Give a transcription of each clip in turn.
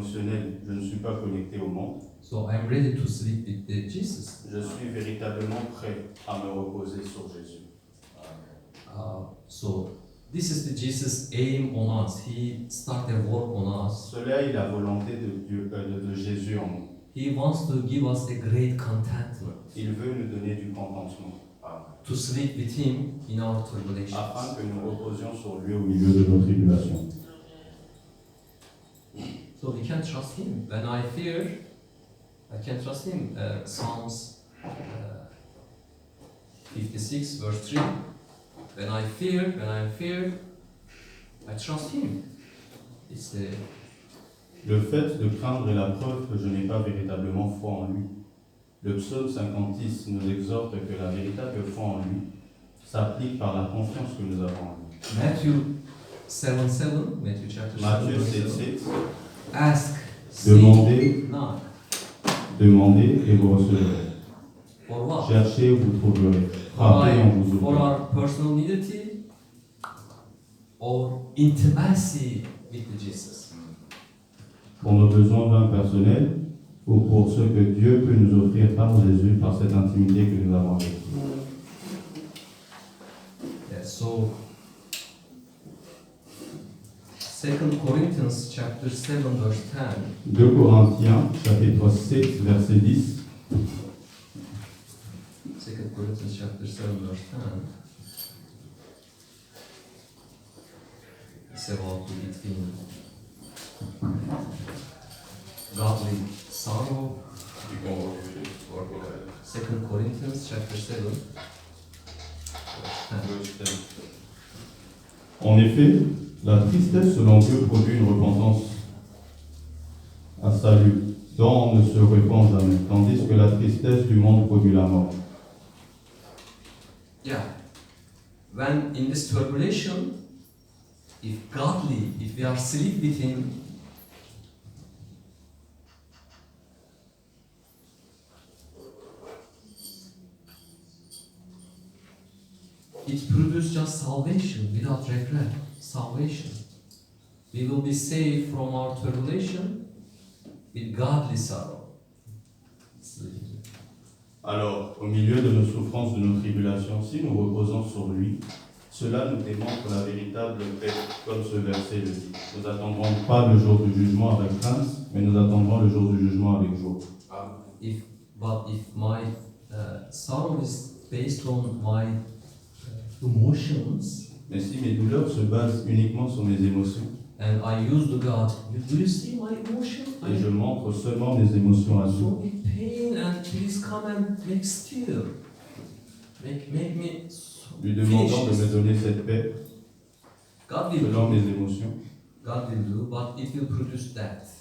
émotionnel, je ne suis pas connecté au monde. So I'm ready to sleep with the Jesus. Je suis véritablement prêt à me reposer sur Jésus. So this is the Jesus' aim on us. He started work on us. Cela est la volonté de Dieu, de Jésus en nous. He wants to give us a great contentment. Il veut nous donner du contentement. To sleep with Him in our tribulations. Afin que nous reposions sur lui au milieu de nos tribulations. So we can trust Him. When I fear, I can trust Him. Psalms 56 verse 3. When I am feared, I trust Him. It's the Le fait de craindre est la preuve que je n'ai pas véritablement foi en lui. Le psaume 56 nous exhorte que la véritable foi en lui s'applique par la confiance que nous avons en lui. Matthew 7:7, Matthew chapter 7. Matthieu verse 7, 7. Ask, demandez, knock. demandez et vous recevrez. For what? Cherchez, vous trouverez. Frappez, on vous For ouvrira. our personal nudity or intimacy with the Jesus. Pour nos besoins vains personnels ou pour ce que Dieu peut nous offrir par Jésus, par cette intimité que nous avons avec lui. Yeah, so 2 Corinthians chapter 7 verse 10. 2 Corinthiens, chapitre 7, verset 10. 2 Corinthians chapter 7 verse 10. It's about between godly sorrow. 2 Corinthians chapter 7 verse 10. En effet, la tristesse selon Dieu produit une repentance à salut, dont on ne se repent jamais, tandis que la tristesse du monde produit la mort. Yeah. When in this tribulation, if we are asleep with Him, it produces just salvation without regret. Salvation. We will be saved from our tribulation with godly sorrow. Alors, au milieu de nos souffrances, de nos tribulations, si nous reposons sur lui, cela nous démontre la véritable paix, comme ce verset le dit. Nous n'attendrons pas le jour du jugement avec crainte, mais nous attendrons le jour du jugement avec joie. If my sorrow is based on my emotions, Mais si mes douleurs se basent uniquement sur mes émotions, and I use the God, do you see my emotion? et je montre seulement mes émotions à I'm Dieu, so in pain, and please come and make still. Make me lui demandant de finish me this. donner cette paix God will selon do, mes émotions, but it will produce death.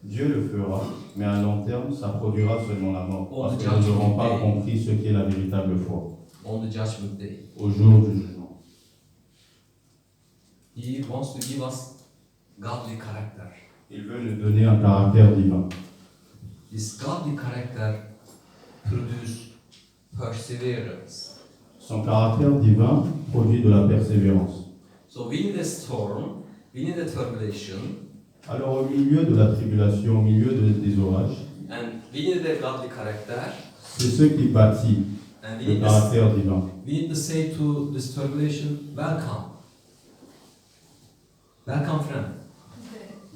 Dieu le fera, mais à long terme, ça produira seulement la mort, Oh, parce que the nous n'aurons pas judgment day. compris ce qu'est la véritable foi, On the judgment day. au jour du jugement. He wants to give us godly character. Il veut nous donner un caractère divin. This godly character produce perseverance. Son caractère divin produit de la persévérance. So we need a storm, we need a tribulation, Alors au milieu de la tribulation, au milieu des orages, and we need a godly character, c'est ce qui bâtit and le caractère divin. we need to say to this tribulation, welcome. Welcome, friend.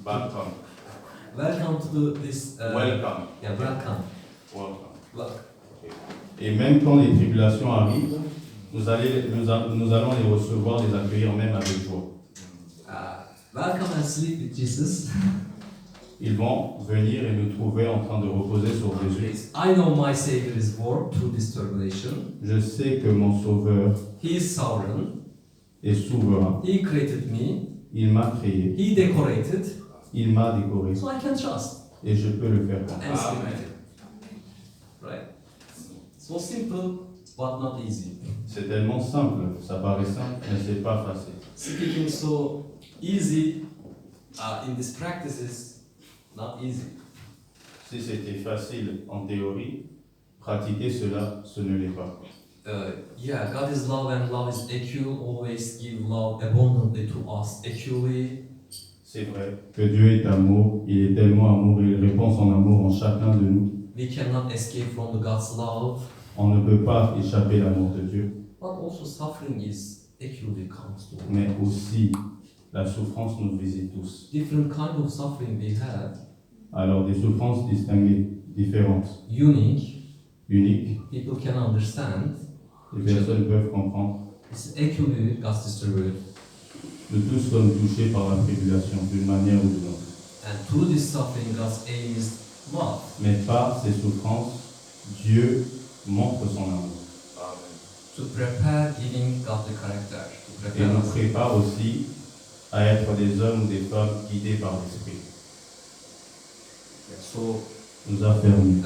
Welcome. Welcome to this. Welcome. Yeah, welcome. Welcome. Look. Et même quand les tribulations arrivent, nous allons les recevoir, les accueillir même avec joie. Welcome and sleep with Jesus. Ils vont venir et nous trouver en train de reposer sur Jésus. I know my Savior is born through this tribulation. Je sais que mon Sauveur He is sovereign. est souverain. He created me. Il m'a créé. He decorated. Il m'a décoré. So I can trust Et je peux le faire and confiance. sleep with Him. Right? So simple, but not easy. C'est tellement simple. Ça paraît simple, mais c'est pas facile. Speaking so easy in this practice is not easy. Si c'était facile en théorie, pratiquer cela, ce ne l'est pas. Yeah, God is love and love is equal. Always give love abundantly to us, equally. C'est vrai que Dieu est amour, il est tellement amour et il répand son amour en chacun de nous. We cannot escape from the God's love, On ne peut pas échapper à l'amour de Dieu, but also suffering is actually comes to mais aussi la souffrance nous visite tous. different kind of suffering we have, Alors des souffrances distinguées, différentes, unique. uniques, People can understand. les personnes peuvent comprendre. It's actually God's distributed. Nous tous sommes touchés par la tribulation d'une manière ou d'une autre. And through this suffering, God's aim is love. Mais par ces souffrances, Dieu montre son amour. To prepare giving godly character. To Et prepare nous us. prépare aussi à être des hommes ou des femmes guidés par l'Esprit. So Nous affermit.